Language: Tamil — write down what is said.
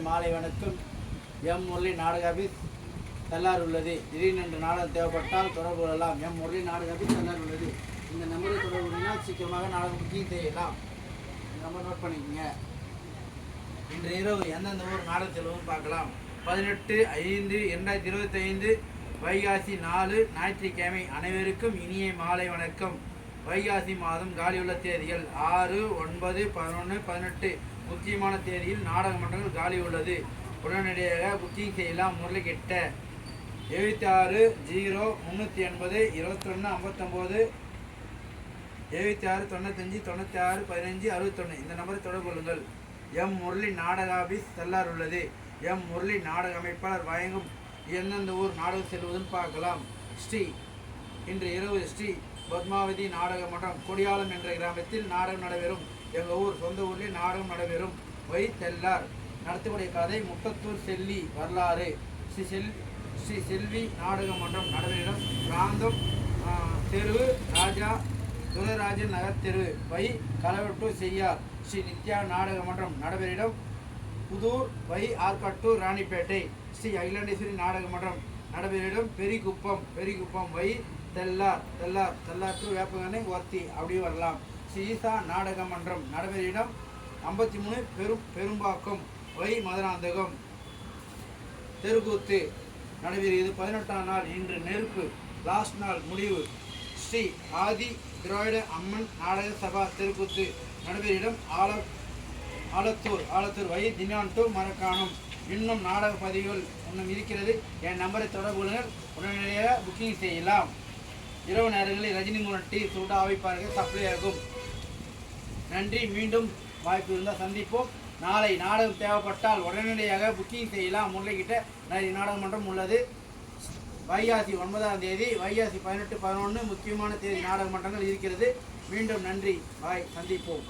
மாலை வணக்கம். எம் முரளி நாடக ஆபீஸ் தள்ளார் உள்ளது. திடீரென்று நாடகம் தேவைப்பட்டால் தொடர்பு கொள்ளலாம். எம் முரளி நாடக ஆபீஸ் தள்ளார் உள்ளது. இந்த நம்பரை தொடர்பு கொண்டால் சீக்கிரமாக நாடகம் புக்கிங் செய்யலாம். நம்பர் நோட் பண்ணிக்கோங்க. இன்று இரவு எந்தெந்த ஊர் நாடகத்தில் பார்க்கலாம். 18/5/2025 வைகாசி 4 ஞாயிற்றுக்கிழமை. அனைவருக்கும் இனிய மாலை வணக்கம். வைகாசி மாதம் காலியுள்ள தேதிகள் 6, 9, 11, 18 முக்கியமான தேதியில் நாடக மன்றங்கள் காலி உள்ளது. உடனடியாக புக்கிங் செய்யலாம். முரளிக்கிட்ட 760380 2159 76 95 95 61 இந்த நம்பரை தொடர்பு கொள்ளுங்கள். எம் முரளி நாடக ஆபீஸ் தள்ளார் உள்ளது. எம் முரளி நாடக அமைப்பாளர் வழங்கும் எந்தெந்த ஊர் நாடகம் செல்வதுன்னு பார்க்கலாம். இன்று இரவு ஸ்ரீ பத்மாவதி நாடக மன்றம் கொடியாளம் என்ற கிராமத்தில் நாடகம் நடைபெறும். எங்கள் ஊர் சொந்த ஊரில் நாடகம் நடைபெறும். தெல்லார். நடத்தக்கூடிய கதை முட்டத்தூர் செல்லி வரலாறு. ஸ்ரீ செல்வி நாடக மன்றம் நடைபெறும். பிராந்தம் தெரு ராஜா துரைராஜன் நகர் தெரு. கலவட்டூர் செய்யார். ஸ்ரீ நித்யா நாடக மன்றம் நடைபெறும். புதூர் ஆற்காட்டூர் ராணிப்பேட்டை. ஸ்ரீ அகிலாண்டேஸ்வரி நாடக மன்றம் நடைபெறும். பெரிகுப்பம் தெல்லார் டு வேப்பங்கனை ஒர்த்தி அப்படி வரலாம். ஸ்ரீ ஈசா நாடக மன்றம் நடைபெறும். 53 பெரும்பாக்கம். மதுராந்தகம். தெருக்கூத்து நடைபெறுகிறது. 18ஆம் நாள் இன்று நெருப்பு லாஸ்ட் நாள் முடிவு. ஸ்ரீ ஆதி திராவிட அம்மன் நாடக சபா தெருக்கூத்து நடைபெறும். ஆலத்தூர் தினான் டு மரக்காணம். இன்னும் நாடக பதிவுகள் இன்னும் இருக்கிறது. என் நம்பரை தொடர்பு கொள்ளுங்கள். உடனடியாக புக்கிங் செய்யலாம். இரவு நேரங்களில் ரஜினிமுருகன் டீ சூடாக வைப்பார்கள். சப்ளை ஆகும். நன்றி. மீண்டும் வாய்ப்பு இருந்தால் சந்திப்போம். நாளை நாடகம் தேவைப்பட்டால் உடனடியாக புக்கிங் செய்யலாம். முல்லைக்கிட்ட நிறைய நாடக மன்றம் உள்ளது. வைகாசி 9ஆம் தேதி, வைகாசி 18, 11 முக்கியமான தேதி நாடக மன்றங்கள் இருக்கிறது. மீண்டும் நன்றி. சந்திப்போம்.